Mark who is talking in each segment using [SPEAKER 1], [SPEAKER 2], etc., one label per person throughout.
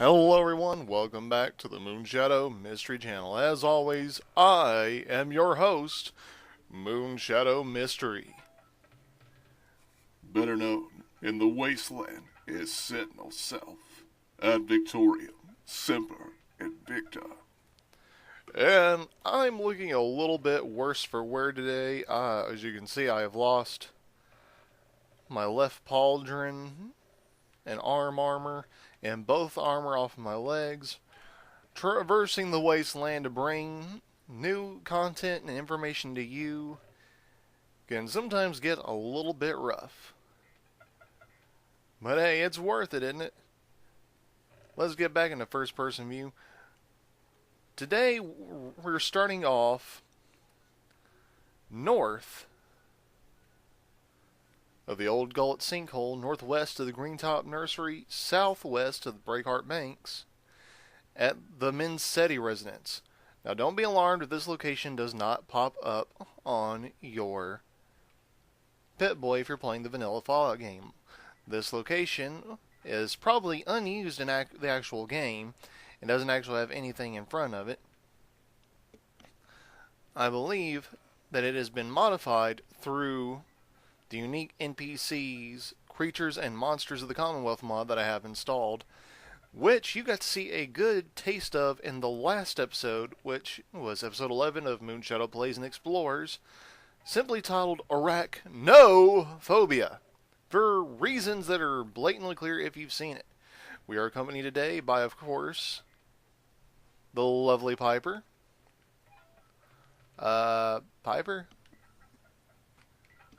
[SPEAKER 1] Hello everyone, welcome back to the Moonshadow Mystery channel. As always, I am your host, Moonshadow Mystery.
[SPEAKER 2] Better known in the wasteland as Sentinel Self, ad Victoriam, Semper, Invicta.
[SPEAKER 1] And I'm looking a little bit worse for wear today. As you can see, I have lost my left pauldron and arm armor, and both armor off of my legs. Traversing the wasteland to bring new content and information to you can sometimes get a little bit rough. But hey, it's worth it, isn't it? Let's get back into first person view. Today, we're starting off north of the Old Gullet Sinkhole, northwest of the Greentop Nursery, southwest of the Breakheart Banks, at the Moonshadow residence. Now, don't be alarmed if this location does not pop up on your Pip-Boy if you're playing the vanilla Fallout game. This location is probably unused in the actual game and doesn't actually have anything in front of it. I believe that it has been modified through the unique NPCs, creatures, and monsters of the Commonwealth mod that I have installed, which you got to see a good taste of in the last episode, which was episode 11 of Moonshadow Plays and Explores, simply titled Arachnophobia, for reasons that are blatantly clear if you've seen it. We are accompanied today by, of course, the lovely Piper. Piper?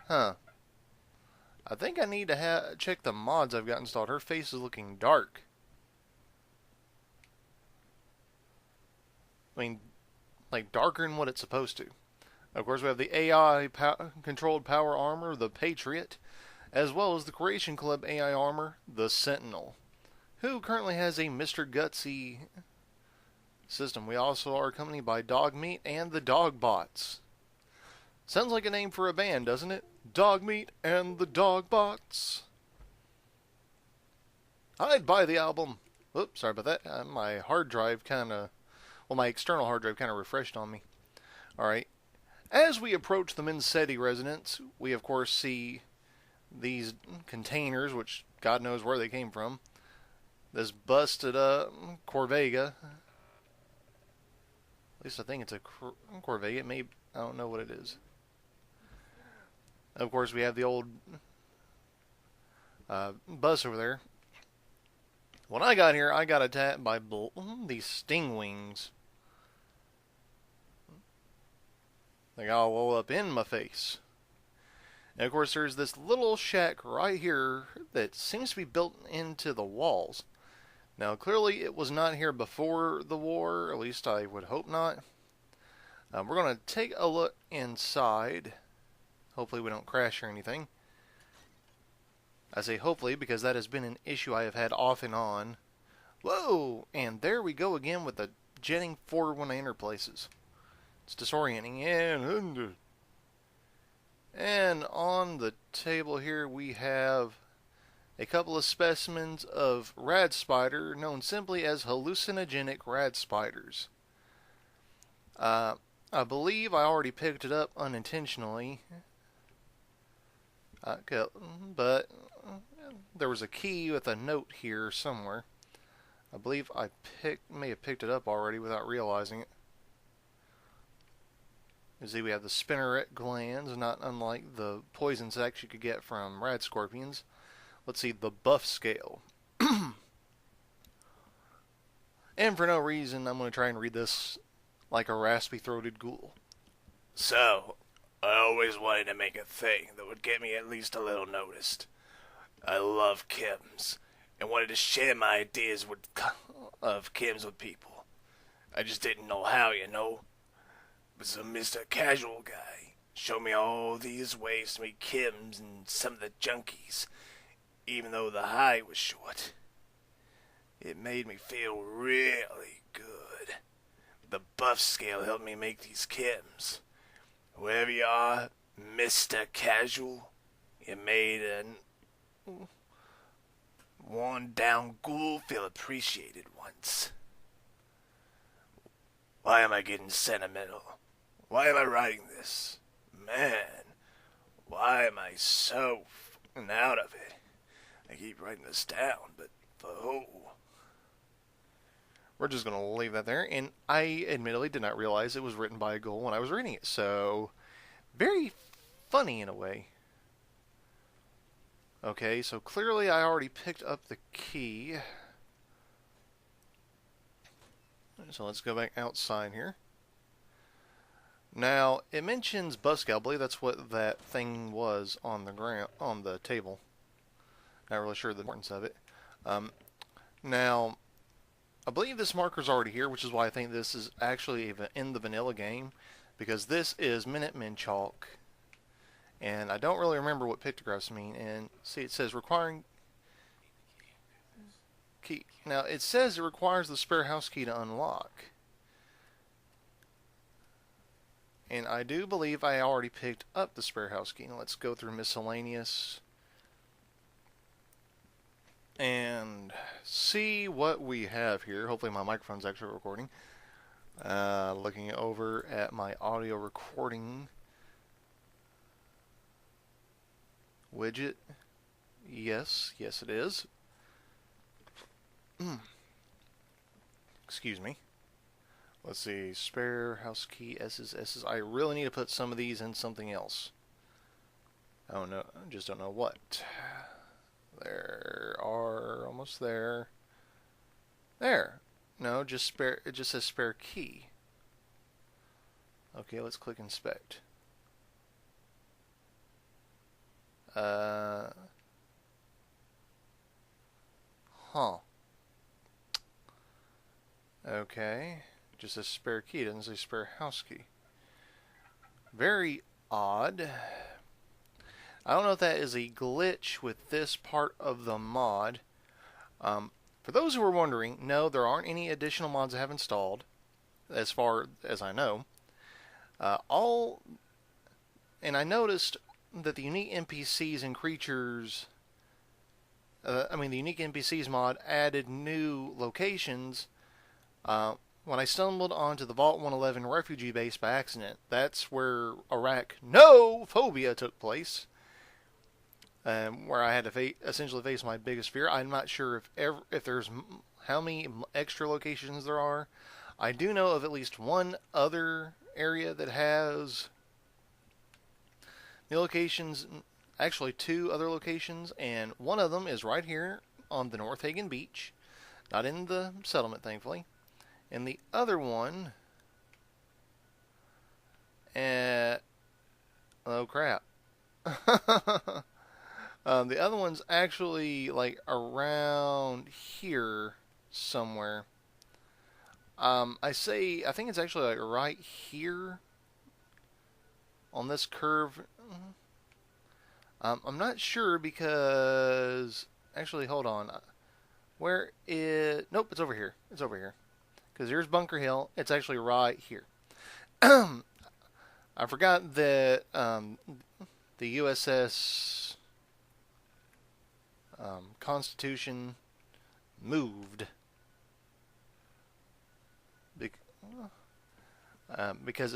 [SPEAKER 1] Huh. I think I need to check the mods I've got installed. Her face is looking dark. I mean, like darker than what it's supposed to. Of course, we have the AI controlled power armor, the Patriot, as well as the Creation Club AI armor, the Sentinel, who currently has a Mr. Gutsy system. We also are accompanied by Dogmeat and the Dogbots. Sounds like a name for a band, doesn't it? Dogmeat and the Dogbots. I'd buy the album. Oops, sorry about that. My hard drive my external hard drive kind of refreshed on me. Alright. As we approach the Moonshadow residence, we of course see these containers, which God knows where they came from. This busted up Corvega. At least I think it's a Corvega. It may, I don't know what it is. Of course, we have the old bus over there. When I got here, I got attacked by these stingwings. They got all up in my face. And of course, there's this little shack right here that seems to be built into the walls. Now, clearly, it was not here before the war. At least I would hope not. We're going to take a look inside. Hopefully we don't crash or anything. I say hopefully because that has been an issue I have had off and on. Whoa! And there we go again with the jetting forward when I enter places. It's disorienting. And on the table here we have a couple of specimens of rad spider, known simply as hallucinogenic rad spiders. I believe I already picked it up unintentionally. But there was a key with a note here somewhere. I believe I may have picked it up already without realizing it. You see, we have the spinneret glands, not unlike the poison sacs you could get from rad scorpions. Let's see, the buff scale. And for no reason, I'm going to try and read this like a raspy-throated ghoul.
[SPEAKER 3] So, I always wanted to make a thing that would get me at least a little noticed. I love chems, and wanted to share my ideas of chems with people. I just didn't know how, you know. But some Mr. Casual guy showed me all these ways to make chems and some of the junkies, even though the high was short. It made me feel really good. The buff scale helped me make these chems. Wherever you are, Mr. Casual, you made a worn down ghoul feel appreciated once. Why am I getting sentimental? Why am I writing this? Man, why am I so f***ing out of it? I keep writing this down, but oh.
[SPEAKER 1] We're just going to leave that there. And I admittedly did not realize it was written by a ghoul when I was reading it. So, very funny in a way. Okay, so clearly I already picked up the key. So let's go back outside here. Now, it mentions busk. I believe that's what that thing was on the ground, on the table. Not really sure the importance of it. Now, I believe this marker's already here, which is why I think this is actually in the vanilla game, because this is Minutemen chalk, and I don't really remember what pictographs mean. And see, it says requiring key. Now, it says it requires the spare house key to unlock. And I do believe I already picked up the spare house key. Now, let's go through miscellaneous and see what we have here. Hopefully my microphone's actually recording. Looking over at my audio recording widget. Yes it is. Excuse me. Let's see, spare house key, S's. I really need to put some of these in something else. Oh no, I just don't know what. There are, almost there. There. No, just spare, it just says spare key. Okay, let's click inspect. Huh. Okay. Just a spare key. It doesn't say spare house key. Very odd. I don't know if that is a glitch with this part of the mod. For those who are wondering, no, there aren't any additional mods I have installed, as far as I know. And I noticed that the unique NPCs and creatures, the unique NPCs mod added new locations. When I stumbled onto the Vault 111 refugee base by accident, that's where arachnophobia took place. Where I had to essentially face my biggest fear. I'm not sure if there's how many extra locations there are. I do know of at least one other area that has new locations, actually two other locations, and one of them is right here on the North Hagen beach, not in the settlement, thankfully. And the other one, oh crap. The other one's actually like around here somewhere. I think it's actually like right here on this curve. I'm not sure because actually, hold on. Nope, it's over here. It's over here. Because here's Bunker Hill. It's actually right here. I forgot that the USS Constitution moved because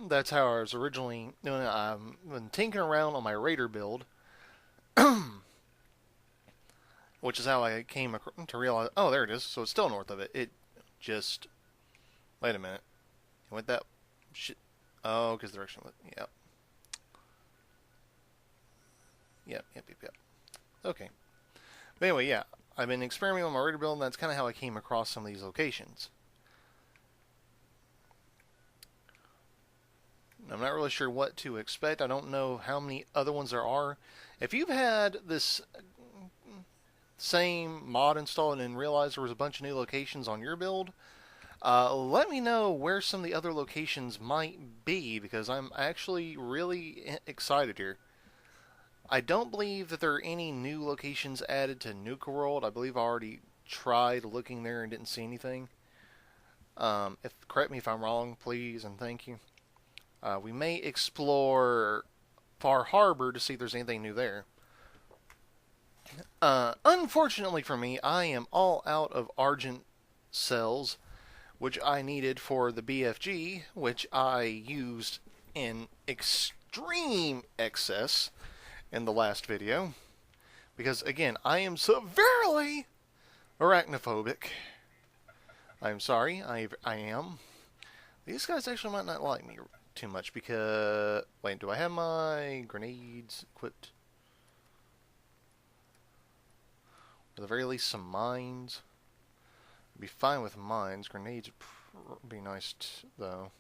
[SPEAKER 1] that's how I was originally doing it. I've been tinkering around on my Raider build, which is how I came to realize, oh, there it is. So it's still north of it. It just, wait a minute. It went that shit. Oh, because direction. Yep. Yep. Okay. But anyway, yeah. I've been experimenting with my Raider build, and that's kind of how I came across some of these locations. I'm not really sure what to expect. I don't know how many other ones there are. If you've had this same mod installed and realized there was a bunch of new locations on your build, let me know where some of the other locations might be, because I'm actually really excited here. I don't believe that there are any new locations added to Nuka World. I believe I already tried looking there and didn't see anything. Correct me if I'm wrong, please, and thank you. We may explore Far Harbor to see if there's anything new there. Unfortunately for me, I am all out of Argent cells, which I needed for the BFG, which I used in extreme excess in the last video. Because, again, I am severely arachnophobic. I'm sorry, I am. These guys actually might not like me too much because... Wait, do I have my grenades equipped? At the very least, some mines. I'd be fine with mines. Grenades would be nice, though.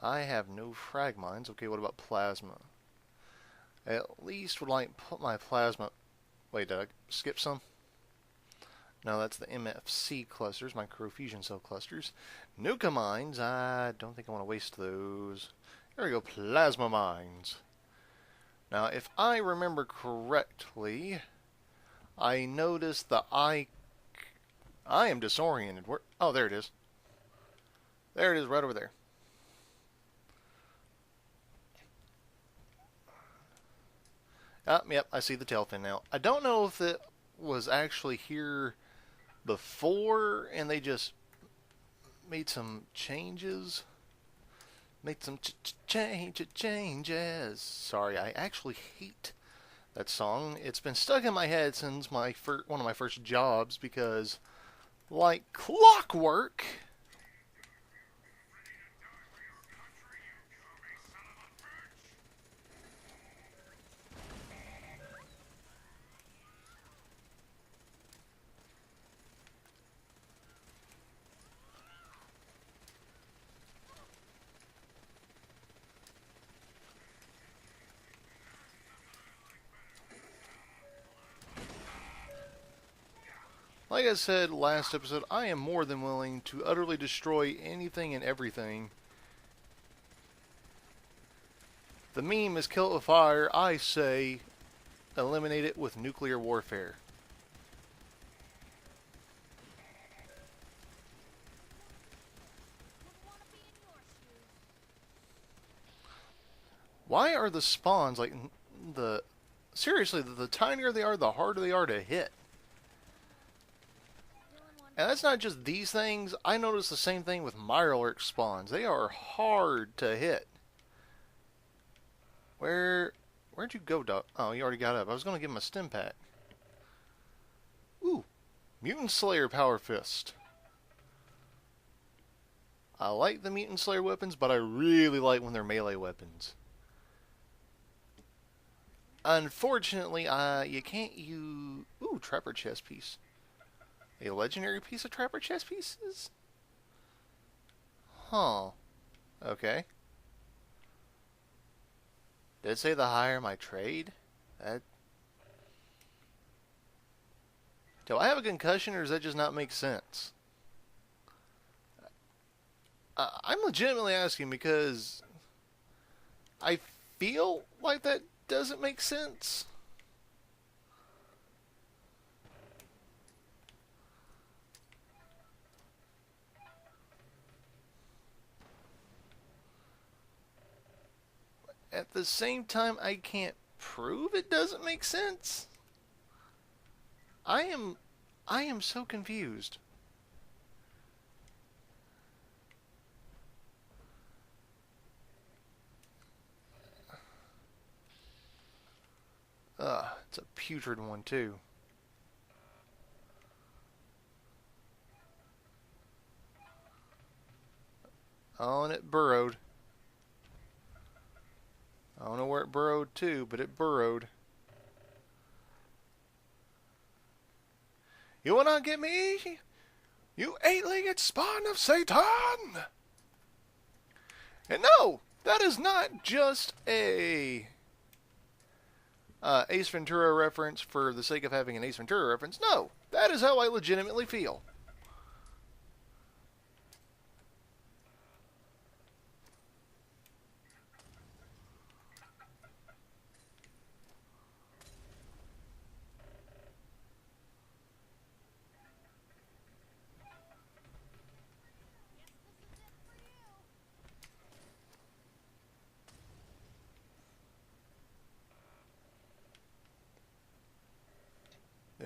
[SPEAKER 1] I have no frag mines. Okay, what about plasma? At least would like put my plasma... Wait, did I skip some? No, that's the MFC clusters, microfusion cell clusters. Nuka mines, I don't think I want to waste those. Here we go, plasma mines. Now, if I remember correctly, I noticed the I am disoriented. Where? Oh, there it is. There it is, right over there. Yep, I see the tail fin now. I don't know if it was actually here before and they just made some changes. Made some changes. Sorry, I actually hate that song. It's been stuck in my head since one of my first jobs because, like clockwork, like I said last episode, I am more than willing to utterly destroy anything and everything. The meme is kill it with fire. I say eliminate it with nuclear warfare. Why are the spawns like the... Seriously, the tinier they are, the harder they are to hit. And that's not just these things. I noticed the same thing with Mirelurk spawns. They are hard to hit. Where'd you go, Doc? Oh, you already got up. I was going to give him a stim pack. Ooh, Mutant Slayer Power Fist. I like the Mutant Slayer weapons, but I really like when they're melee weapons. Unfortunately, you can't use... Ooh, Trapper chest piece. A legendary piece of Trapper chest pieces? Huh. Okay. Did it say the higher my trade? Do I have a concussion or does that just not make sense? I'm legitimately asking because I feel like that doesn't make sense. At the same time, I can't prove it doesn't make sense. I am so confused. It's a putrid one too. Oh, and it burrowed. I don't know where it burrowed to, but it burrowed. You will not get me, you eight-legged spawn of Satan! And no, that is not just a Ace Ventura reference for the sake of having an Ace Ventura reference. No, that is how I legitimately feel.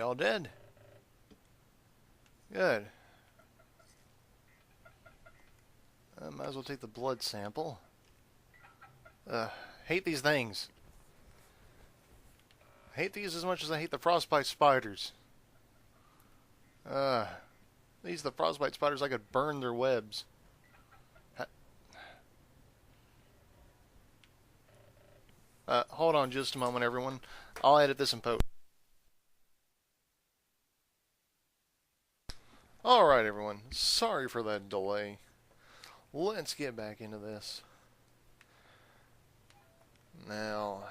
[SPEAKER 1] They all dead? Good. I might as well take the blood sample. Hate these things. I hate these as much as I hate the frostbite spiders. These are the frostbite spiders. I could burn their webs. Hold on just a moment, everyone. I'll edit this in post. Alright, everyone. Sorry for that delay. Let's get back into this. Now,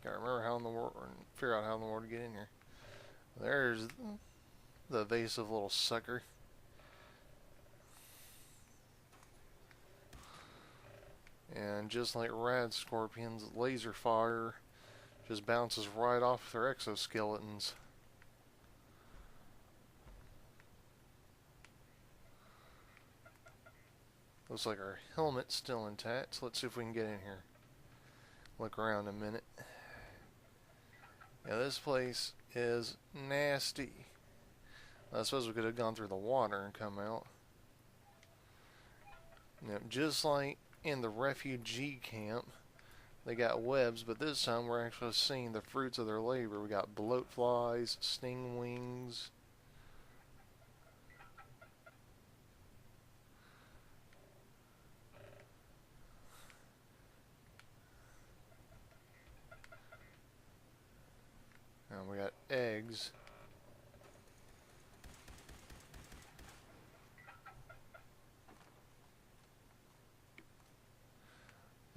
[SPEAKER 1] gotta remember how in the world, or figure out how in the world to get in here. There's the evasive little sucker. And just like rad scorpions, laser fire just bounces right off their exoskeletons. Looks like our helmet's still intact, so let's see if we can get in here. Look around a minute. Yeah, this place is nasty. I suppose we could have gone through the water and come out. Yep, just like in the refugee camp, they got webs, but this time we're actually seeing the fruits of their labor. We got bloat flies, sting wings. And we got eggs.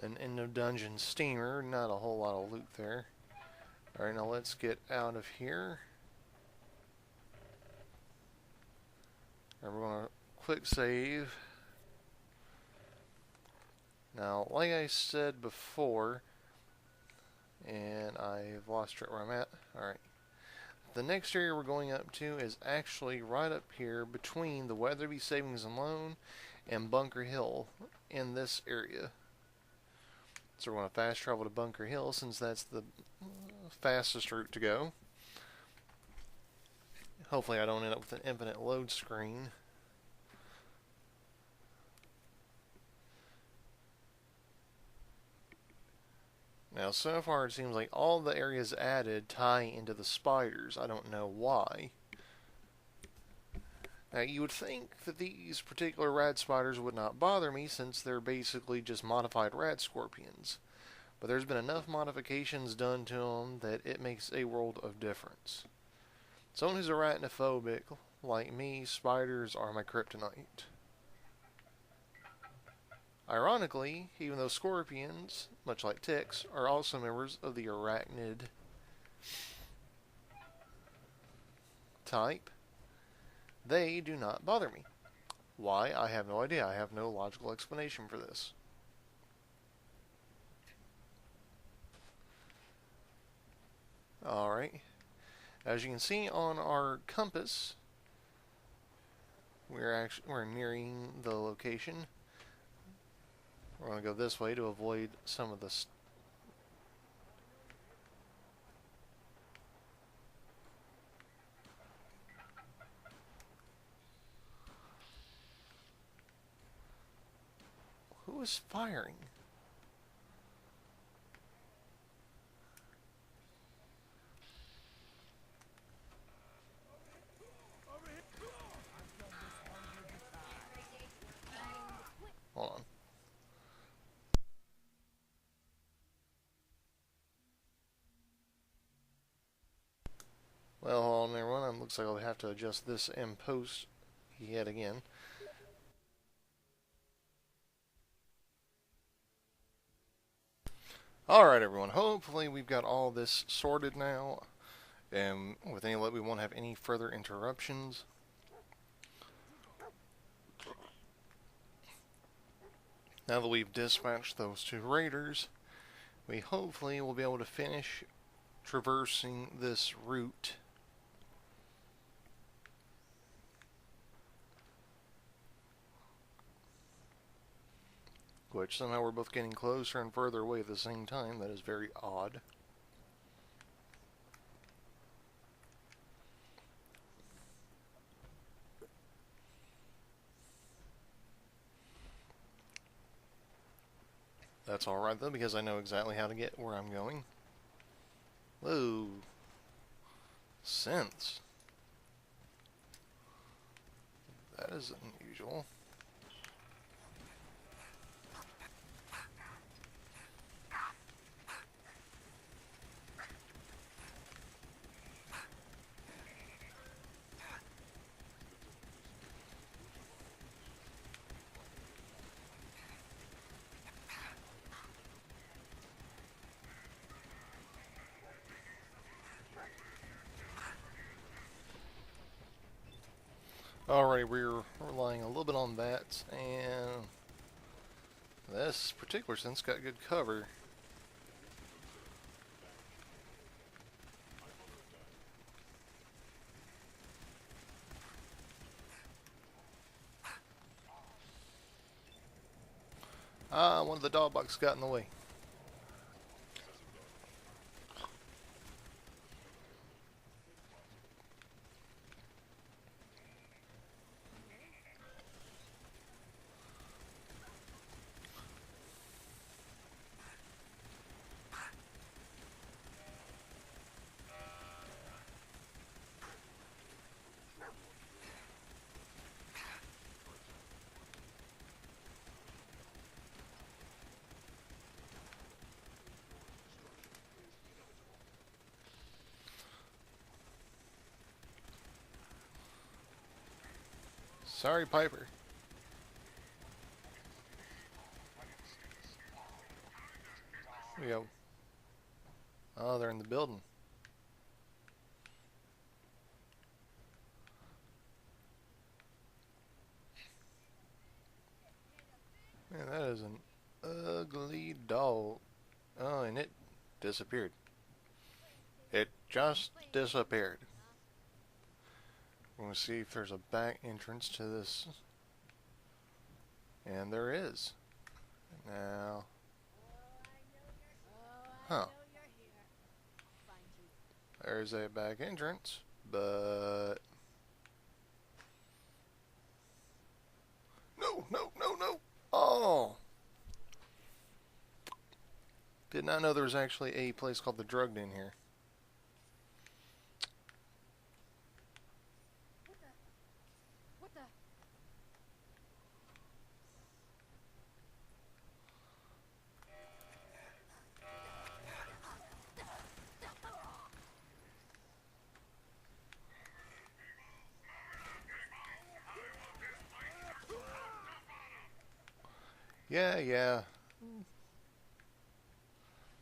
[SPEAKER 1] An end of dungeon steamer, not a whole lot of loot there. Alright, now let's get out of here. And we're going to quick save. Now, like I said before, and I've lost track where I'm at. Alright. The next area we're going up to is actually right up here between the Weatherby Savings and Loan and Bunker Hill in this area. So we're going to fast travel to Bunker Hill since that's the fastest route to go. Hopefully I don't end up with an infinite load screen. Now so far it seems like all the areas added tie into the spiders. I don't know why. Now you would think that these particular rad spiders would not bother me since they're basically just modified rad scorpions. But there's been enough modifications done to them that it makes a world of difference. Someone who's arachnophobic like me, spiders are my kryptonite. Ironically, even though scorpions, much like ticks, are also members of the arachnid type, they do not bother me. Why? I have no idea. I have no logical explanation for this. Alright. As you can see on our compass, we're nearing the location. We're going to go this way to avoid some of the Who is firing? Hold on. Well, hold on everyone. It looks like I'll have to adjust this in post yet again. Alright everyone, hopefully we've got all this sorted now, and with any luck we won't have any further interruptions. Now that we've dispatched those two raiders, we hopefully will be able to finish traversing this route. Which somehow we're both getting closer and further away at the same time. That is very odd. That's alright though, because I know exactly how to get where I'm going. Whoa. Synths. That is unusual. Alright, we're relying a little bit on that, and this particular sense got good cover. One of the dog box got in the way. Sorry, Piper. Here we go. Oh, they're in the building. Man, that is an ugly dog. Oh, and it disappeared. It just disappeared. We're going to see if there's a back entrance to this. And there is. Now. Huh. There's a back entrance, but... No, no, no, no! Oh! Did not know there was actually a place called the Drugged in here.
[SPEAKER 4] What the?
[SPEAKER 1] Yeah.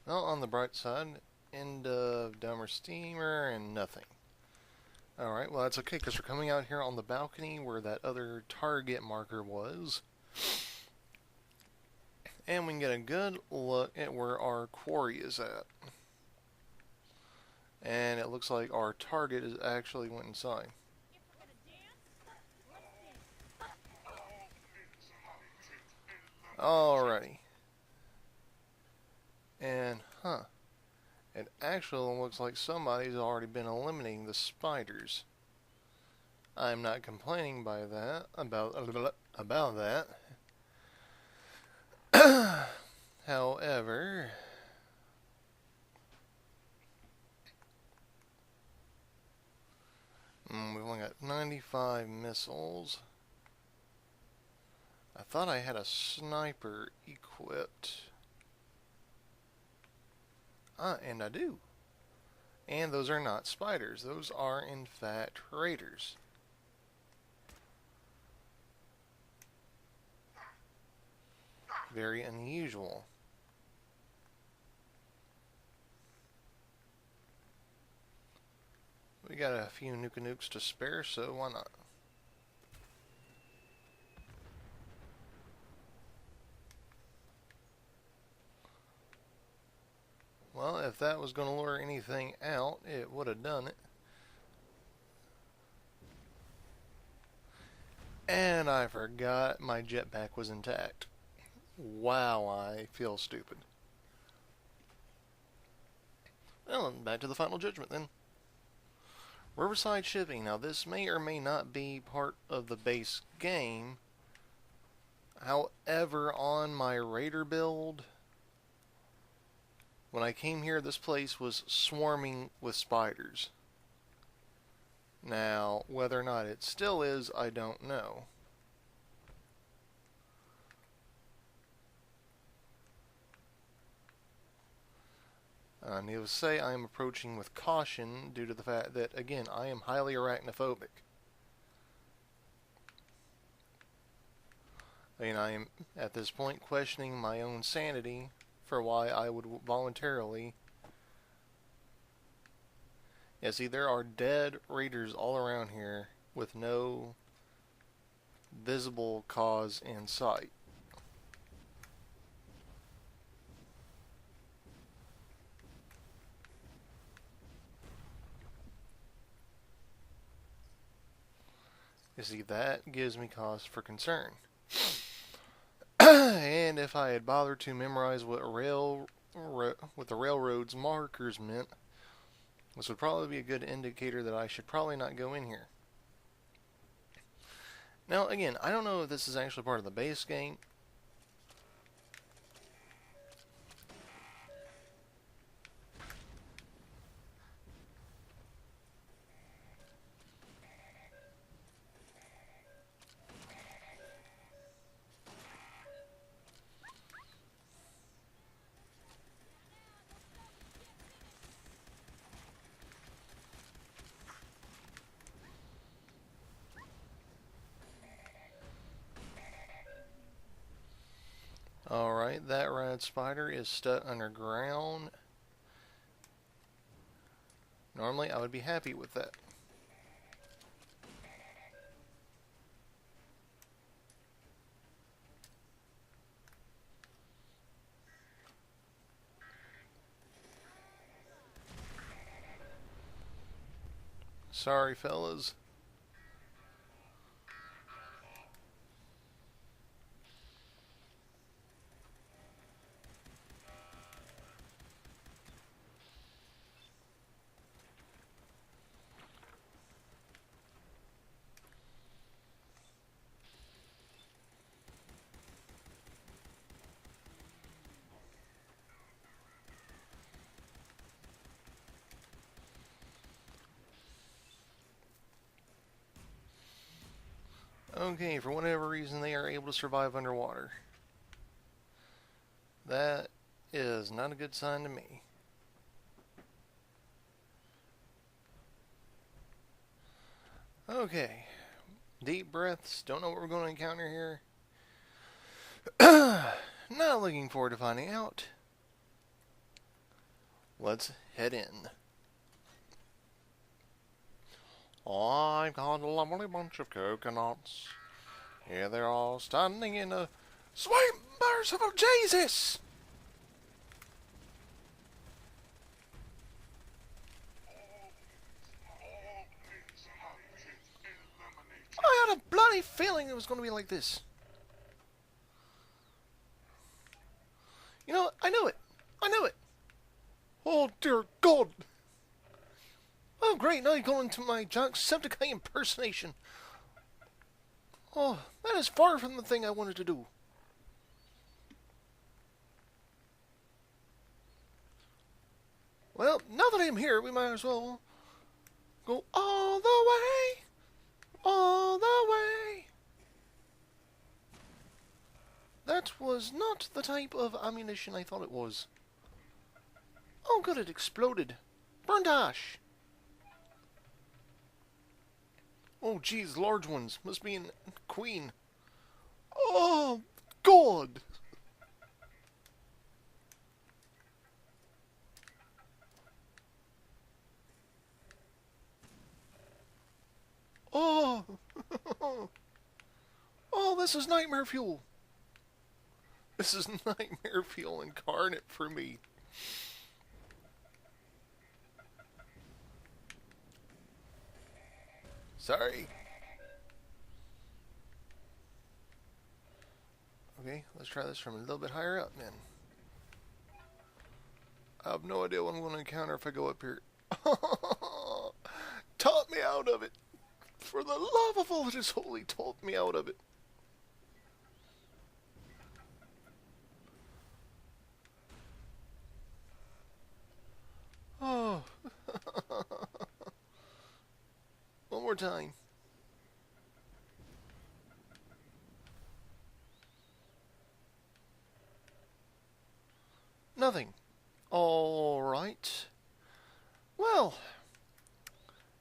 [SPEAKER 1] Well, on the bright side, end of Dumber Steamer and nothing. Alright, well that's okay, because we're coming out here on the balcony where that other target marker was. And we can get a good look at where our quarry is at. And it looks like our target is actually went inside. Alrighty. And, it actually looks like somebody's already been eliminating the spiders. I'm not complaining by that, about that. However, we've only got 95 missiles. I thought I had a sniper equipped. And I do. And those are not spiders. Those are, in fact, raiders. Very unusual. We got a few nuke to spare, so why not? Well, if that was going to lure anything out, it would have done it. And I forgot my jetpack was intact. Wow, I feel stupid. Well, back to the final judgment then. Riverside shipping. Now, this may or may not be part of the base game. However, on my Raider build, When I came here, this place was swarming with spiders. Now, whether or not it still is, I don't know. Needless to say, I am approaching with caution due to the fact that, again, I am highly arachnophobic. I mean, I am, at this point, questioning my own sanity for why I would voluntarily... Yeah, see, there are dead raiders all around here with no visible cause in sight. You see, that gives me cause for concern. And if I had bothered to memorize what the railroad's markers meant, this would probably be a good indicator that I should probably not go in here. Now, again, I don't know if this is actually part of the base game. Alright, that red spider is stuck underground. Normally, I would be happy with that. Sorry, fellas. Okay, for whatever reason, they are able to survive underwater. That is not a good sign to me. Okay, deep breaths. Don't know what we're going to encounter here. Not looking forward to finding out. Let's head in. I've got a lovely bunch of coconuts. Here they're all standing in a sweet merciful Jesus! I had a bloody feeling it was going to be like this. You know, I knew it. I knew it. Oh, dear God. Oh, great. Now you're going into my Jacksepticeye impersonation. Oh, that is far from the thing I wanted to do. Well, now that I'm here, we might as well go all the way. All the way. That was not the type of ammunition I thought it was. Oh, good, it exploded. Burnt ash. Oh, geez, large ones. Must be in Queen. Oh, God. Oh. Oh, this is nightmare fuel. This is nightmare fuel incarnate for me. Sorry. Okay, let's try this from a little bit higher up, then. I have no idea what I'm going to encounter if I go up here. Talk me out of it. For the love of all that is holy, talk me out of it. more time. Nothing. Alright. Well,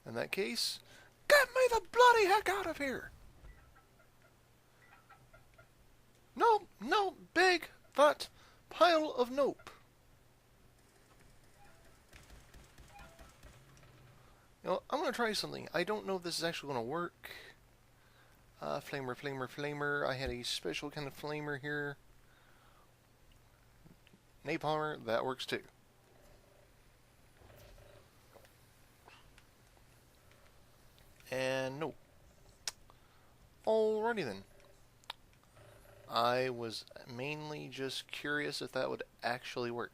[SPEAKER 1] in that case, get me the bloody heck out of here! Nope, no, big, fat pile of nope. You know, I'm going to try something. I don't know if this is actually going to work. Flamer, flamer, flamer. I had a special kind of flamer here. Napalmer, that works too. And nope. Alrighty then. I was mainly just curious if that would actually work.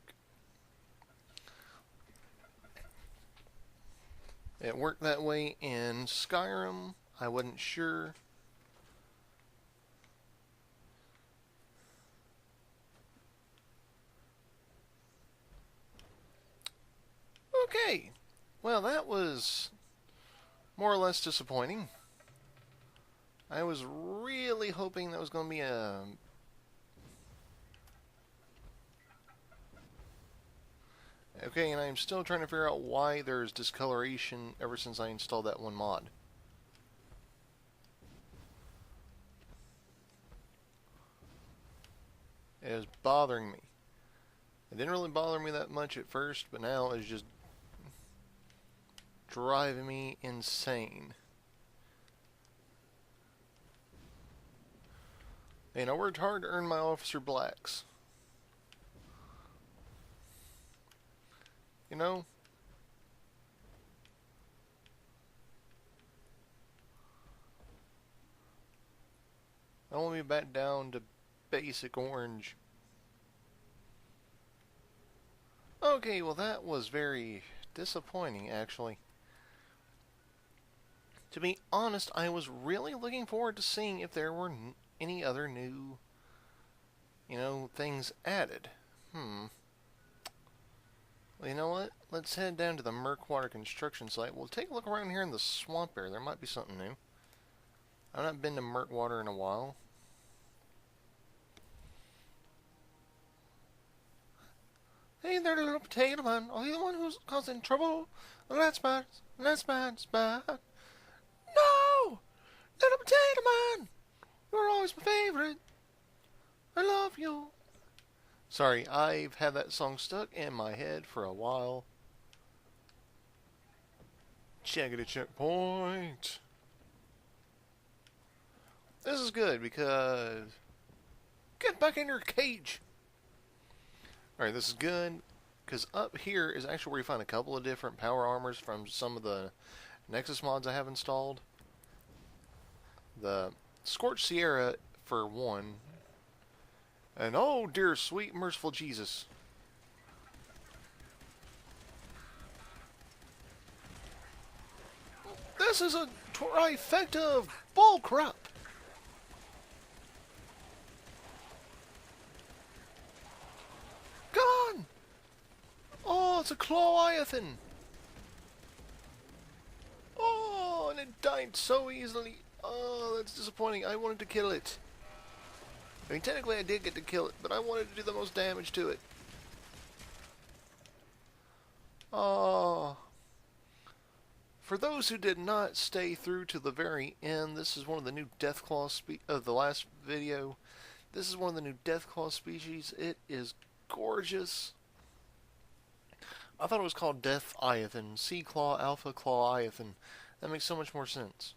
[SPEAKER 1] It worked that way in Skyrim. I wasn't sure. Okay. Well, that was more or less disappointing. I was really hoping that was going to be a... Okay, and I'm still trying to figure out why there's discoloration ever since I installed that one mod. It is bothering me. It didn't really bother me that much at first, but now it's just driving me insane. And I worked hard to earn my officer blacks. You know? I want to be back down to basic orange. Okay, well that was very disappointing, actually. To be honest, I was really looking forward to seeing if there were any other new, things added. Well, you know what? Let's head down to the Murkwater construction site. We'll take a look around here in the swamp area. There might be something new. I've not been to Murkwater in a while. Hey there, little potato man. Are you the one who's causing trouble? Well, that's bad. That's bad. It's bad. No! Little potato man! You're always my favorite. I love you. Sorry, I've had that song stuck in my head for a while. Checkity checkpoint. This is good because... Get back in your cage! Alright, this is good because up here is actually where you find a couple of different power armors from some of the Nexus mods I have installed. The Scorched Sierra, for one. And oh dear sweet merciful Jesus. This is a trifecta of bullcrap. Come on! Oh, it's a Clawiathan. Oh, and it died so easily. Oh, that's disappointing. I wanted to kill it. I mean, technically I did get to kill it, but I wanted to do the most damage to it. Oh. For those who did not stay through to the very end, this is one of the new Deathclaw of the last video. This is one of the new Deathclaw species. It is gorgeous. I thought it was called Deathiathan. Sea Claw Alpha Clawiathan. That makes so much more sense.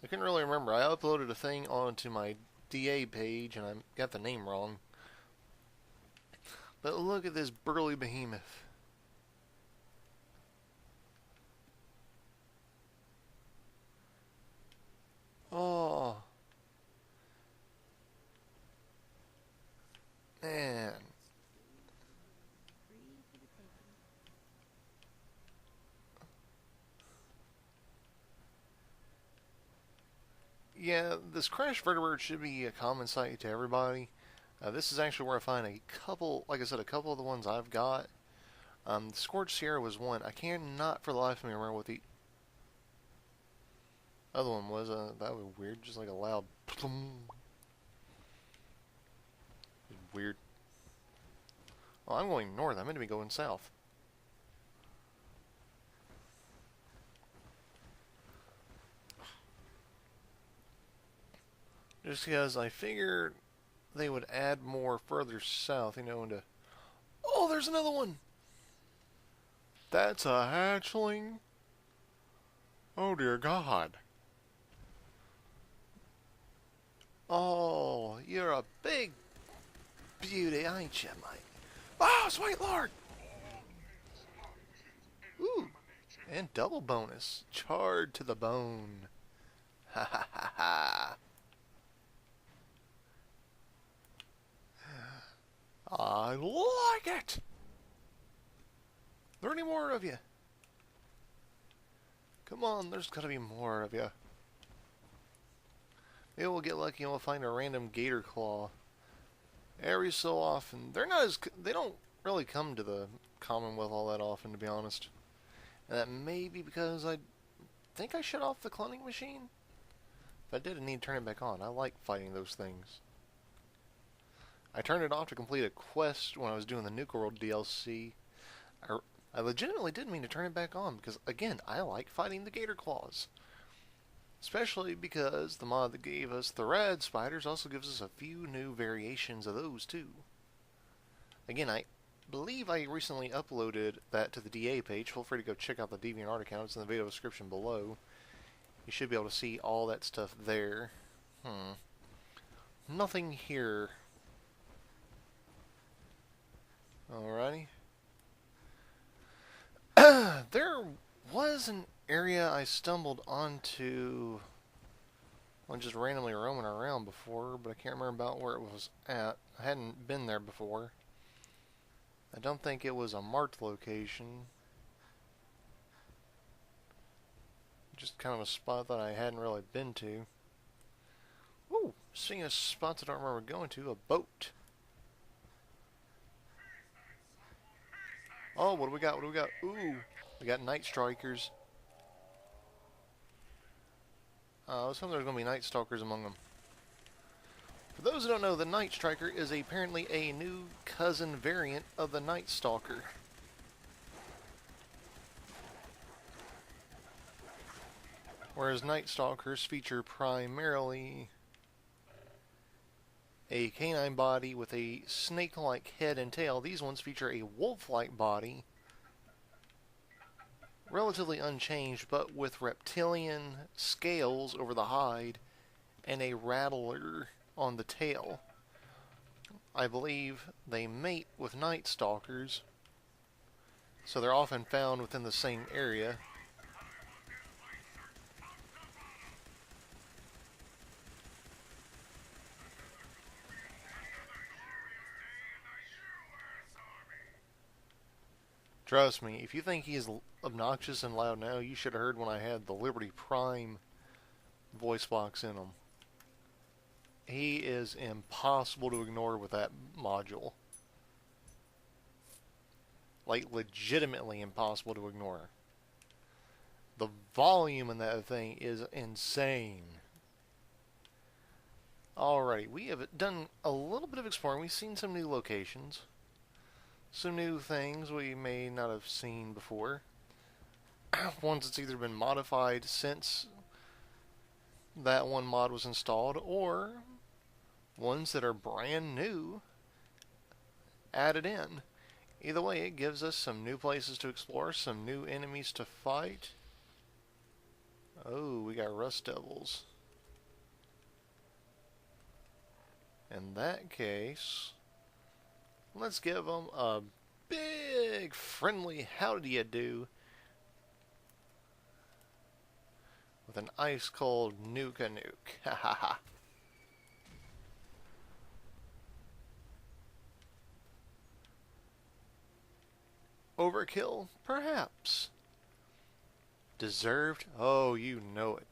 [SPEAKER 1] I couldn't really remember. I uploaded a thing onto my DA page and I got the name wrong. But look at this burly behemoth. Oh. Man. Yeah, this crash vertebrate should be a common sight to everybody. This is actually where I find a couple, like I said, a couple of the ones I've got. The Scorched Sierra was one. I cannot for the life of me remember what the other one was. That was weird, just like a loud plum. Weird. Oh, I'm going north. I meant to be going south. Just because I figured they would add more further south, you know, into... Oh, there's another one! That's a hatchling? Oh, dear God. Oh, you're a big beauty, ain't you, mate? Oh, sweet Lord! Ooh, and double bonus. Charred to the bone. Ha ha ha ha. I like it! Are there any more of you? Come on, there's gotta be more of you. Maybe we'll get lucky and we'll find a random gator claw. Every so often. They don't really come to the Commonwealth all that often, to be honest. And that may be because I think I shut off the cloning machine. If I did, I need to turn it back on. I like fighting those things. I turned it off to complete a quest when I was doing the Nuka World DLC. I legitimately did mean to turn it back on because, again, I like fighting the gator claws. Especially because the mod that gave us the red spiders also gives us a few new variations of those too. Again, I believe I recently uploaded that to the DA page. Feel free to go check out the DeviantArt account. It's in the video description below. You should be able to see all that stuff there. Nothing here. Alrighty. There was an area I stumbled onto when just randomly roaming around before, but I can't remember about where it was at. I hadn't been there before. I don't think it was a marked location. Just kind of a spot that I hadn't really been to. Ooh, seeing a spot that I don't remember going to, a boat. Oh, what do we got? What do we got? Ooh, we got Night Strikers. I was hoping there was going to be Night Stalkers among them. For those who don't know, the Night Striker is apparently a new cousin variant of the Night Stalker. Whereas Night Stalkers feature primarily a canine body with a snake-like head and tail, these ones feature a wolf-like body, relatively unchanged, but with reptilian scales over the hide and a rattler on the tail. I believe they mate with Night Stalkers, so they're often found within the same area. Trust me, if you think he's obnoxious and loud now, you should have heard when I had the Liberty Prime voice box in him. He is impossible to ignore with that module. Like, legitimately impossible to ignore. The volume in that thing is insane. Alrighty, we have done a little bit of exploring. We've seen some new locations. Some new things we may not have seen before. Ones that's either been modified since that one mod was installed, or ones that are brand new added in. Either way, it gives us some new places to explore, some new enemies to fight. Oh, we got Rust Devils. In that case, let's give them a big friendly howdy ya do with an ice cold nuka nuke. Ha ha ha. Overkill? Perhaps. Deserved? Oh, you know it.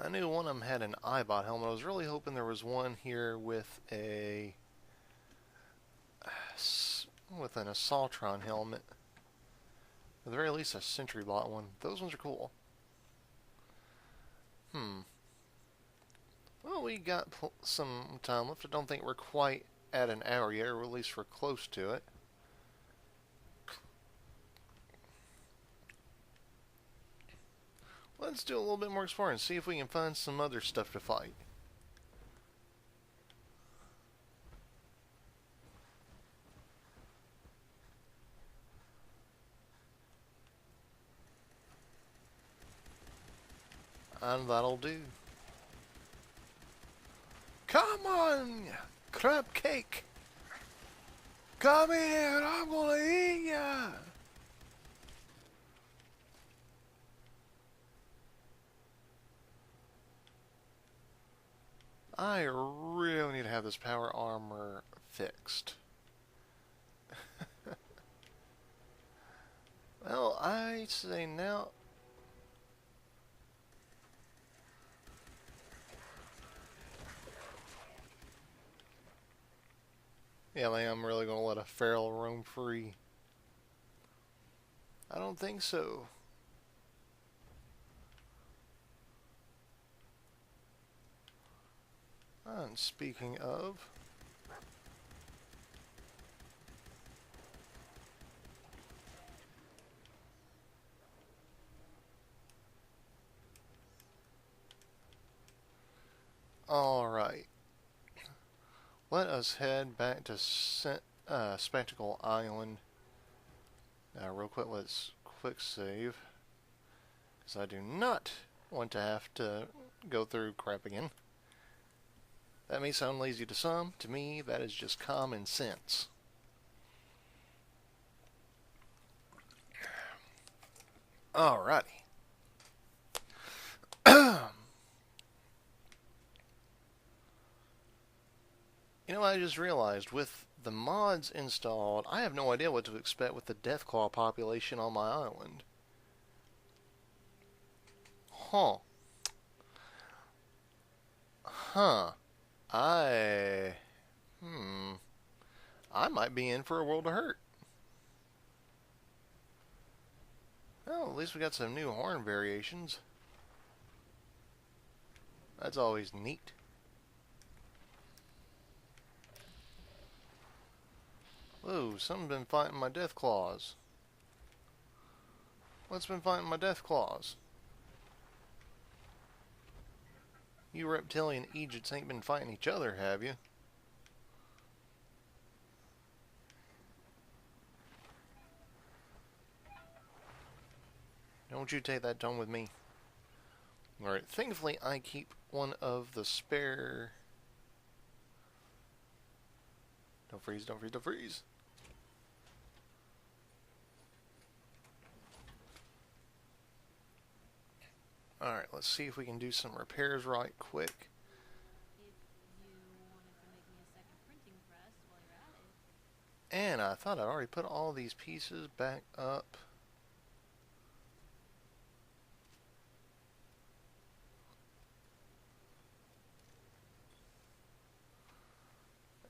[SPEAKER 1] I knew one of them had an iBot helmet. I was really hoping there was one here with a with an Assaultron helmet. At the very least, a Sentry Bot one. Those ones are cool. Well, we got some time left. I don't think we're quite at an hour yet, or at least we're close to it. Let's do a little bit more exploring, see if we can find some other stuff to fight. And that'll do. Come on, crab cake. Come here, I'm gonna eat ya. I really need to have this power armor fixed. Well, I say now. Yeah, I'm really gonna let a feral roam free. I don't think so. And speaking of, alright, let us head back to Spectacle Island. Real quick, let's quick save, because I do not want to have to go through crap again. That may sound lazy to some. To me, that is just common sense. Alrighty. You know, I just realized, with the mods installed, I have no idea what to expect with the Deathclaw population on my island. Huh. I might be in for a world of hurt. Well, at least we got some new horn variations. That's always neat. Whoa, something's been fighting my death claws. What's been fighting my death claws? You reptilian Egypts ain't been fighting each other, have you? Don't you take that tone with me. Alright, thankfully I keep one of the spare... Don't freeze, don't freeze, don't freeze! Alright, let's see if we can do some repairs right quick. And I thought I'd already put all these pieces back up.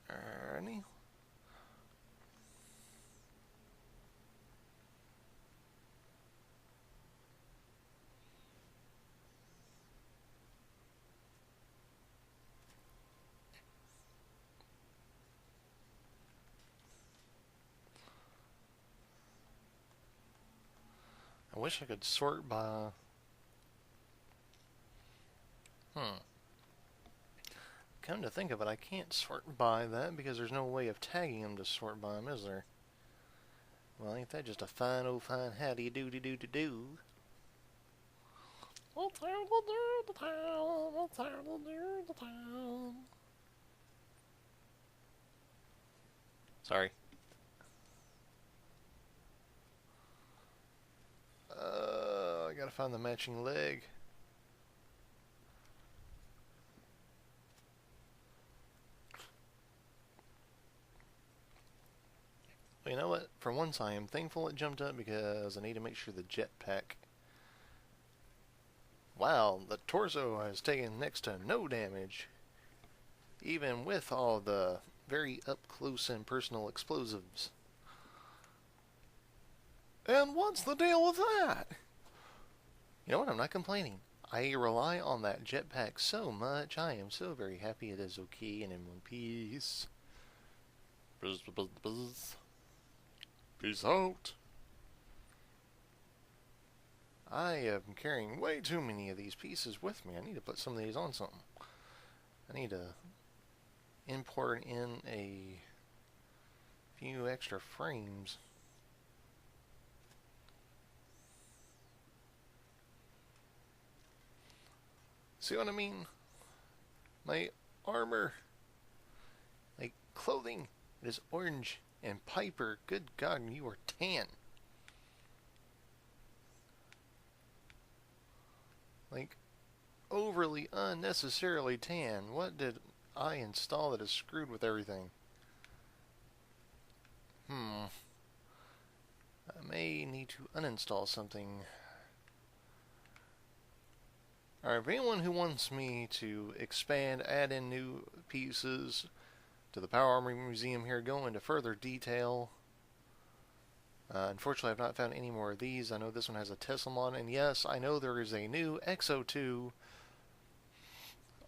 [SPEAKER 1] Alrighty. I wish I could sort by... Come to think of it, I can't sort by that because there's no way of tagging them to sort by them, is there? Well, ain't that just a fine old fine howdy doody doo do? It's time to do the town, it's time to do the town. Sorry. I gotta find the matching leg. You know what? For once I am thankful it jumped up because I need to make sure the jetpack Wow, the torso has taken next to no damage, even with all the very up-close and personal explosives. And what's the deal with that? You know what, I'm not complaining. I rely on that jetpack so much, I am so very happy it is okay and in one piece.
[SPEAKER 2] Buzz, buzz, buzz. Peace out.
[SPEAKER 1] I am carrying way too many of these pieces with me. I need to put some of these on something. I need to import in a few extra frames. See what I mean? My armor, my clothing, it is orange. And Piper, good God, you are tan. Like, overly unnecessarily tan. What did I install that is screwed with everything? I may need to uninstall something. Alright, for anyone who wants me to expand, add in new pieces to the Power Armory Museum here, go into further detail. Unfortunately, I've not found any more of these. I know this one has a Tesla mod, and yes, I know there is a new XO2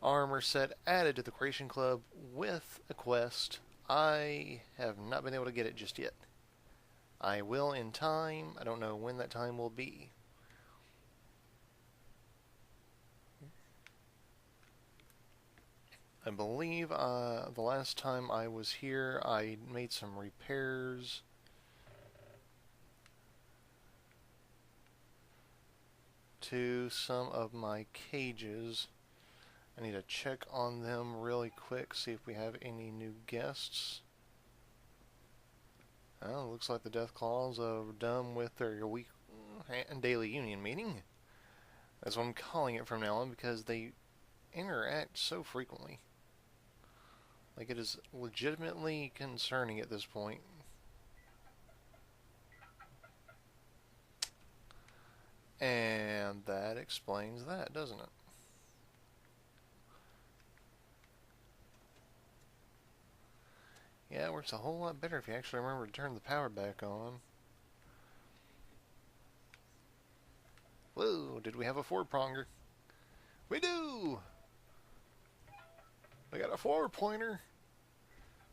[SPEAKER 1] armor set added to the Creation Club with a quest. I have not been able to get it just yet. I will in time. I don't know when that time will be. I believe the last time I was here, I made some repairs to some of my cages. I need to check on them really quick, see if we have any new guests. Well, looks like the Deathclaws are done with their week and daily union meeting. That's what I'm calling it from now on, because they interact so frequently. Like, it is legitimately concerning at this point. And that explains that, doesn't it? Yeah, it works a whole lot better if you actually remember to turn the power back on. Whoa, did we have a four-pronger? We do! We got a four-pointer.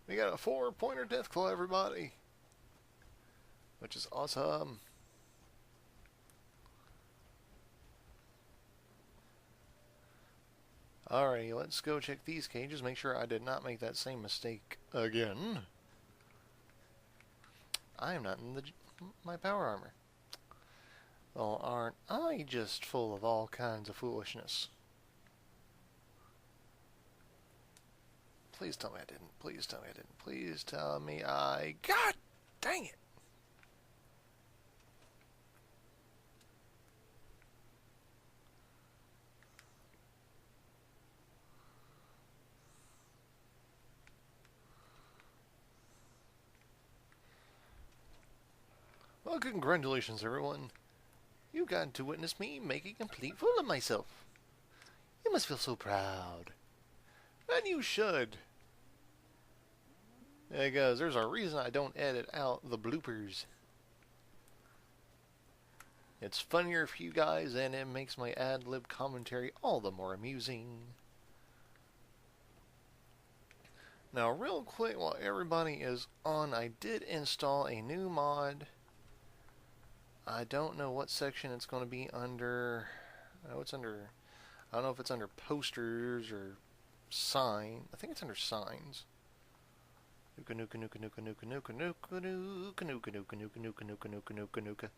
[SPEAKER 1] We got a four-pointer Deathclaw, everybody. Which is awesome. Alrighty, let's go check these cages. Make sure I did not make that same mistake again. I am not in my power armor. Well, aren't I just full of all kinds of foolishness? Please tell me I didn't. Please tell me I didn't. Please tell me I... God dang it! Well, congratulations, everyone. You got to witness me make a complete fool of myself. You must feel so proud. And you should. Because there's a reason I don't edit out the bloopers. It's funnier for you guys, and it makes my ad-lib commentary all the more amusing. Now, real quick, while everybody is on, I did install a new mod. I don't know what section it's going to be under. I know it's under... I don't know if it's under posters or sign. I think it's under signs. Nuka nuka nuka nuka nuka nuka nuka nuka nuka nuka nuka nuka nuka nuka nuka nuka.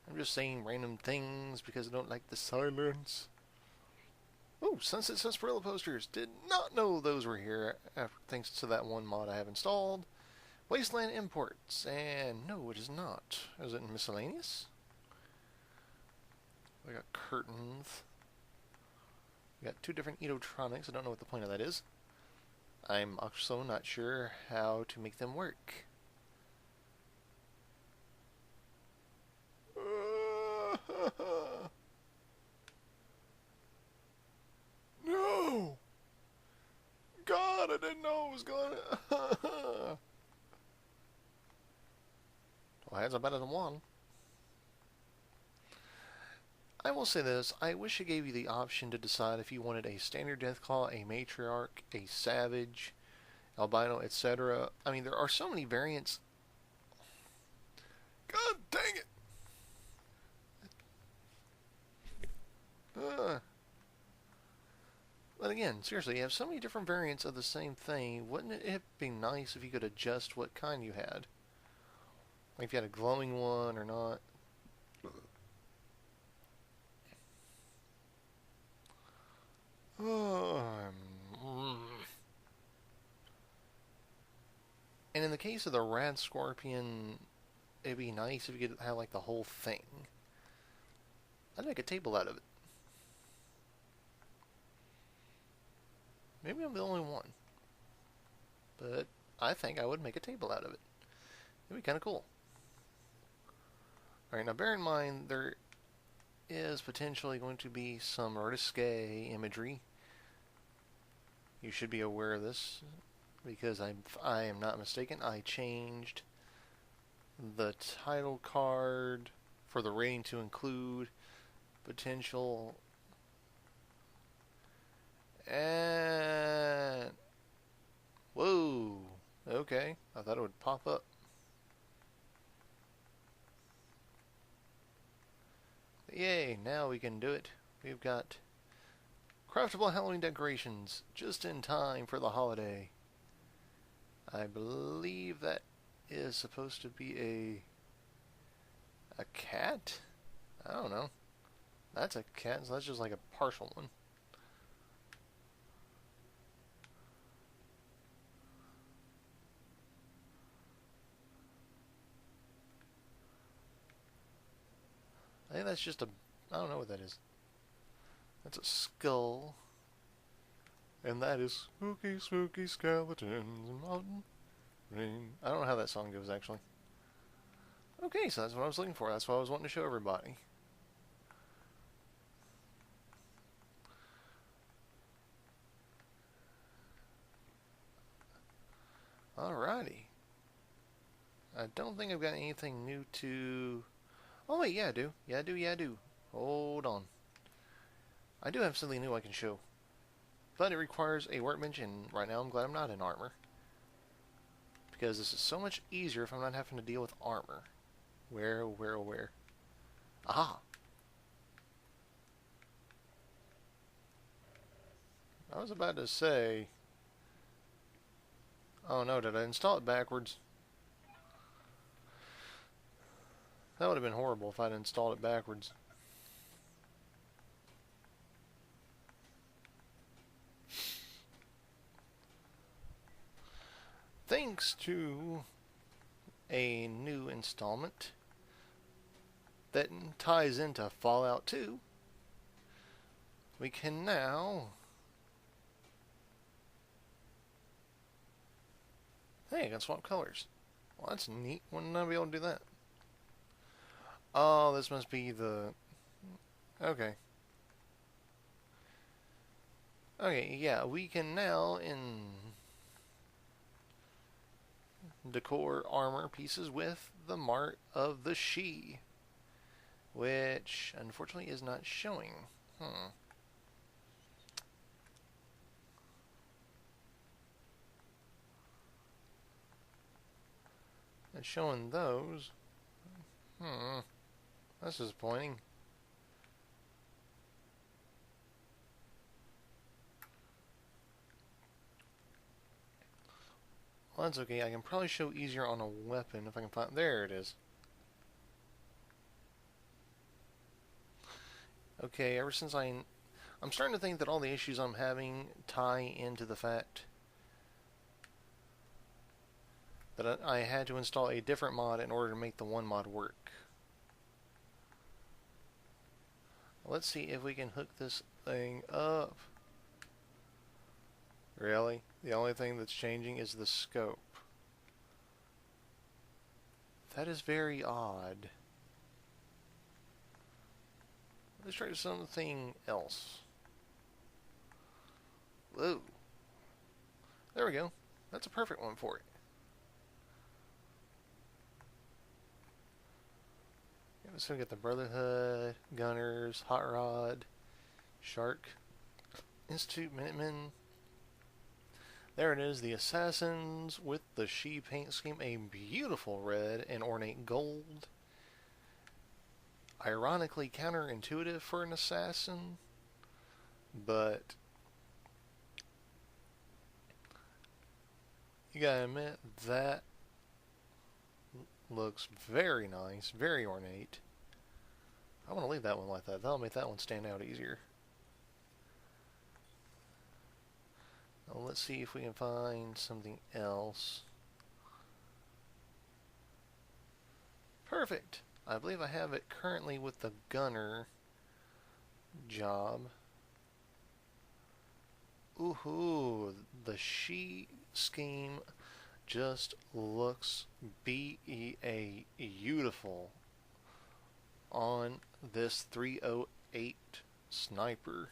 [SPEAKER 1] I'm just saying random things because I don't like the silence. Oh, Sunset Sarsaparilla posters. Did not know those were here thanks to that one mod I have installed. Wasteland Imports. And no, it is not. Is it miscellaneous? We got curtains. We got two different Edotronics. I don't know what the point of that is. I'm also not sure how to make them work. god, I didn't know it was gonna... Well, heads are better than one. I will say this, I wish it gave you the option to decide if you wanted a standard Deathclaw, a Matriarch, a Savage, Albino, etc. I mean, there are so many variants. God dang it! But again, seriously, you have so many different variants of the same thing. Wouldn't it be nice if you could adjust what kind you had? Like if you had a glowing one or not. And in the case of the Rad Scorpion, it'd be nice if you could have like the whole thing. I'd make a table out of it. Maybe I'm the only one. But I think I would make a table out of it. It'd be kind of cool. Alright, now bear in mind there is potentially going to be some risque imagery. You should be aware of this, because I am not mistaken. I changed the title card for the rating to include potential... And... Whoa! Okay, I thought it would pop up. Yay, now we can do it. We've got craftable Halloween decorations just in time for the holiday. I believe that is supposed to be a cat? I don't know. That's a cat, so that's just like a partial one. I think that's just a... I don't know what that is. That's a skull. And that is spooky, spooky skeletons and mountain rain. I don't know how that song goes, actually. Okay, so that's what I was looking for. That's what I was wanting to show everybody. Alrighty. I don't think I've got anything new to... Oh wait, yeah I do. Yeah I do, yeah I do. Hold on. I do have something new I can show. But it requires a workbench, and right now I'm glad I'm not in armor. Because this is so much easier if I'm not having to deal with armor. Where? Aha! I was about to say... Oh no, did I install it backwards? That would have been horrible if I'd installed it backwards. Thanks to a new installment that ties into Fallout 2, we can now... Hey, I can swap colors. Well, that's neat. Wouldn't I be able to do that? Oh, this must be the... Okay. Okay, yeah, we can now decor armor pieces with the Mart of the She, which unfortunately is not showing. It's showing those. That's disappointing. Well, that's okay. I can probably show easier on a weapon if I can find... There it is. Okay, ever since I'm starting to think that all the issues I'm having tie into the fact that I had to install a different mod in order to make the one mod work. Let's see if we can hook this thing up. Really? The only thing that's changing is the scope. That is very odd. Let's try something else. Whoa. There we go. That's a perfect one for it. So we got the Brotherhood, Gunners, Hot Rod, Shark, Institute, Minutemen. There it is, the Assassins with the She paint scheme, a beautiful red and ornate gold. Ironically counterintuitive for an assassin, but you gotta admit that looks very nice, very ornate. I want to leave that one like that. That'll make that one stand out easier. Now let's see if we can find something else. Perfect. I believe I have it currently with the gunner job. Ooh, the She scheme just looks beautiful on this 308 sniper.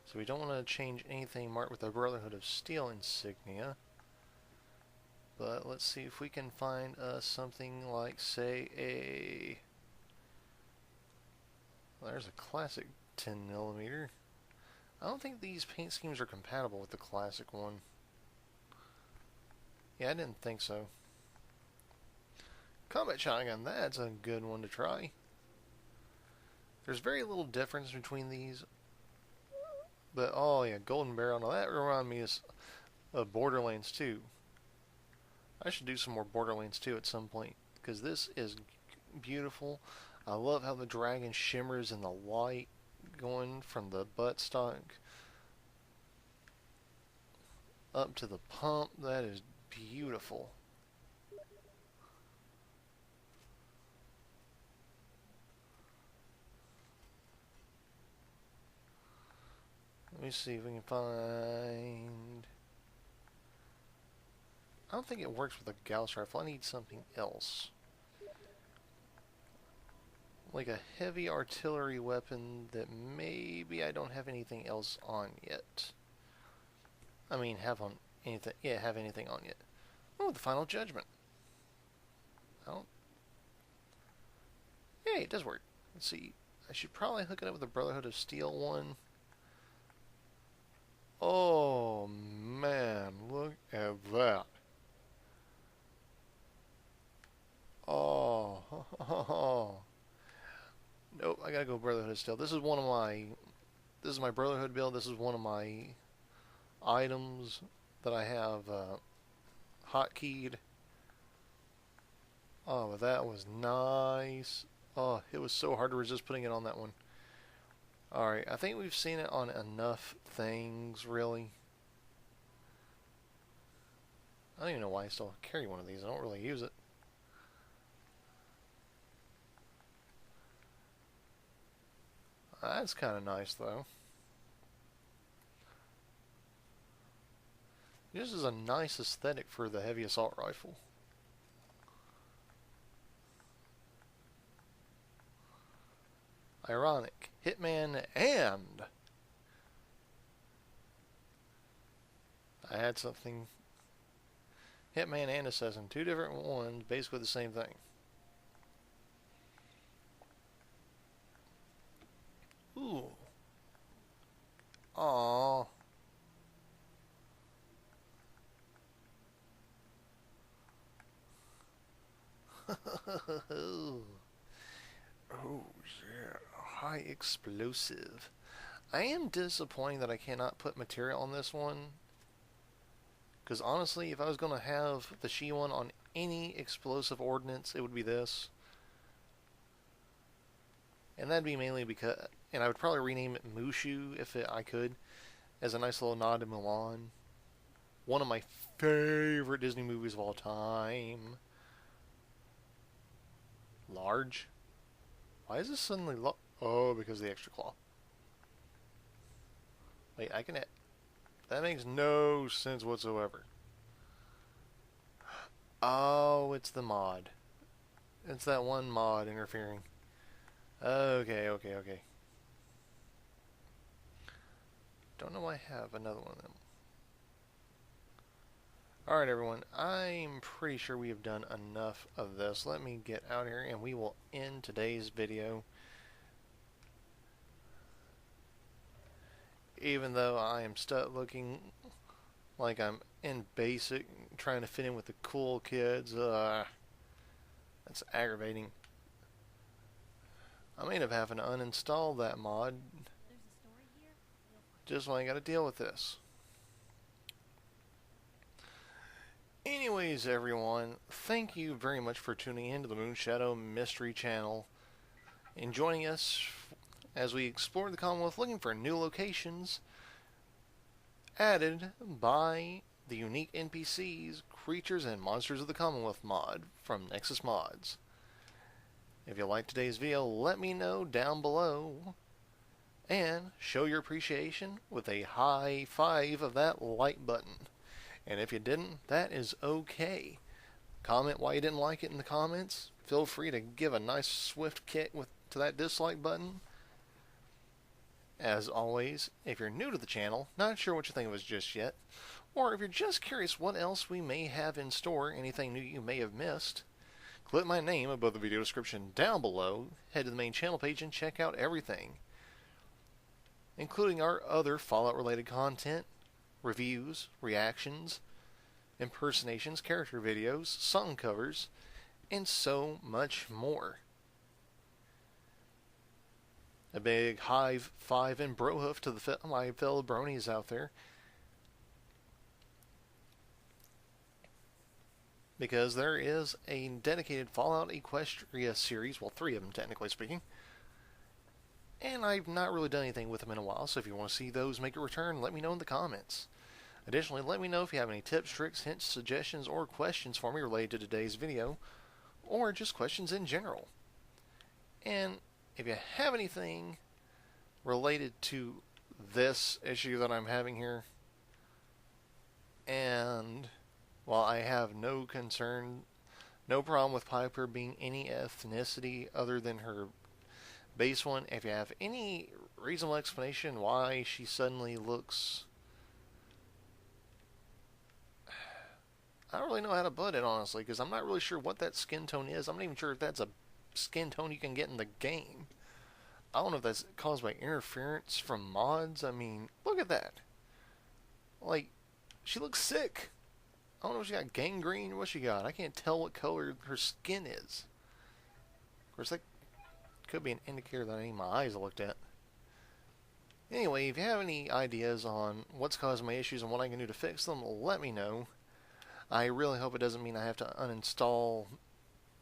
[SPEAKER 1] So we don't want to change anything marked with the Brotherhood of Steel insignia. But let's see if we can find something like, say, a... Well, there's a classic 10mm. I don't think these paint schemes are compatible with the classic one. Yeah, I didn't think so. Combat shotgun, that's a good one to try. There's very little difference between these. But, oh yeah, Golden Barrel. Now that reminds me of Borderlands 2. I should do some more Borderlands 2 at some point, because this is beautiful. I love how the dragon shimmers in the light going from the buttstock up to the pump. That is beautiful. Let me see if we can find... I don't think it works with a Gauss rifle. I need something else. Like a heavy artillery weapon that maybe I don't have anything else on yet. I mean, have anything on yet. Oh, the Final Judgment. Oh. Hey, it does work. Let's see. I should probably hook it up with the Brotherhood of Steel one. Oh, man. Look at that. Oh. Nope, I gotta go Brotherhood of Steel. This is my Brotherhood build. This is one of my items that I have hotkeyed. Oh, but that was nice. Oh, it was so hard to resist putting it on that one. Alright, I think we've seen it on enough things, really. I don't even know why I still carry one of these. I don't really use it. That's kind of nice, though. This is a nice aesthetic for the heavy assault rifle. Ironic. Hitman and... I had something... Hitman and Assassin. Two different ones, basically the same thing. Ooh. Aww. Oh yeah, high explosive. I am disappointed that I cannot put material on this one. Because honestly, if I was going to have the She one on any explosive ordnance, it would be this. And that'd be mainly because... And I would probably rename it Mushu if I could, as a nice little nod to Mulan. One of my favorite Disney movies of all time. Large? Why is this suddenly oh, because of the extra claw. Wait, I can... That makes no sense whatsoever. Oh, it's the mod. It's that one mod interfering. Okay, okay, okay. Don't know why I have another one of them. Alright everyone, I'm pretty sure we have done enough of this. Let me get out here and we will end today's video. Even though I am stuck looking like I'm in basic, trying to fit in with the cool kids. That's aggravating. I may end up having to uninstall that mod just when I gotta deal with this. Anyways, everyone, thank you very much for tuning in to the Moonshadow Mystery channel and joining us as we explore the Commonwealth looking for new locations added by the unique NPCs, creatures, and monsters of the Commonwealth mod from Nexus Mods. If you liked today's video, let me know down below and show your appreciation with a high five of that like button. And if you didn't, that is okay. Comment why you didn't like it in the comments. Feel free to give a nice swift kick to that dislike button. As always, if you're new to the channel, not sure what you think of us just yet, or if you're just curious what else we may have in store, anything new you may have missed, click my name above the video description down below, head to the main channel page and check out everything, including our other Fallout related content, reviews, reactions, impersonations, character videos, song covers, and so much more. A big high five and brohoof to my fellow bronies out there, because there is a dedicated Fallout Equestria series, well, 3 of them technically speaking, and I've not really done anything with them in a while, so if you want to see those make a return, let me know in the comments. Additionally, let me know if you have any tips, tricks, hints, suggestions, or questions for me related to today's video, or just questions in general. And if you have anything related to this issue that I'm having here, and while I have no problem with Piper being any ethnicity other than her base one, if you have any reasonable explanation why she suddenly looks, I don't really know how to put it, honestly, because I'm not really sure what that skin tone is. I'm not even sure if that's a skin tone you can get in the game. I don't know if that's caused by interference from mods. I mean, look at that. Like, she looks sick. I don't know if she got gangrene or what she got. I can't tell what color her skin is. Of course, that could be an indicator that any of my eyes I looked at. Anyway, if you have any ideas on what's causing my issues and what I can do to fix them, let me know. I really hope it doesn't mean I have to uninstall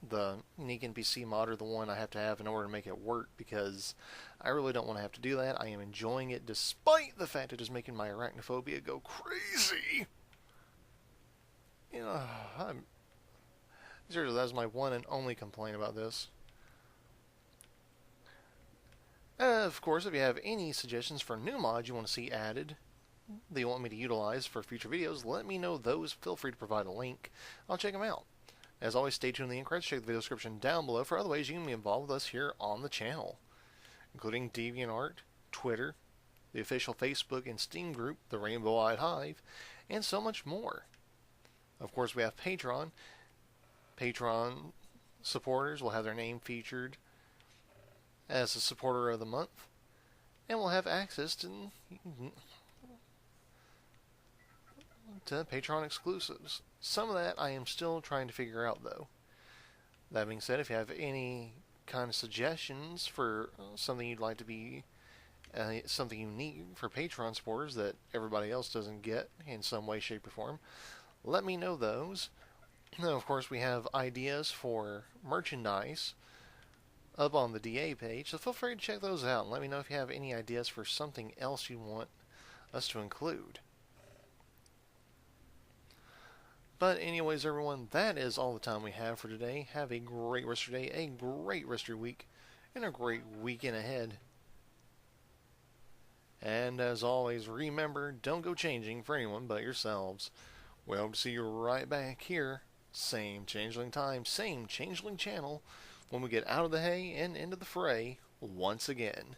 [SPEAKER 1] the unique NPC mod, or the one I have to have in order to make it work, because I really don't want to have to do that. I am enjoying it despite the fact it is making my arachnophobia go crazy. You know, seriously, that's my one and only complaint about this. Of course, if you have any suggestions for new mods you want to see added that you want me to utilize for future videos, let me know those. Feel free to provide a link. I'll check them out. As always, stay tuned to the end credits. Check the video description down below for other ways you can be involved with us here on the channel, including DeviantArt, Twitter, the official Facebook and Steam group, the Rainbow Eyed Hive, and so much more. Of course, we have Patreon. Patreon supporters will have their name featured as a supporter of the month, and will have access to Patreon exclusives. Some of that I am still trying to figure out, though. That being said, if you have any kind of suggestions for something you'd like to be something unique for Patreon supporters that everybody else doesn't get in some way, shape, or form, let me know those. Now, of course, we have ideas for merchandise up on the DA page, so feel free to check those out and let me know if you have any ideas for something else you want us to include. But anyways, everyone, that is all the time we have for today. Have a great rest of your day, a great rest of your week, and a great weekend ahead. And as always, remember, don't go changing for anyone but yourselves. We hope to see you right back here Same changeling time, same changeling channel when we get out of the hay and into the fray once again.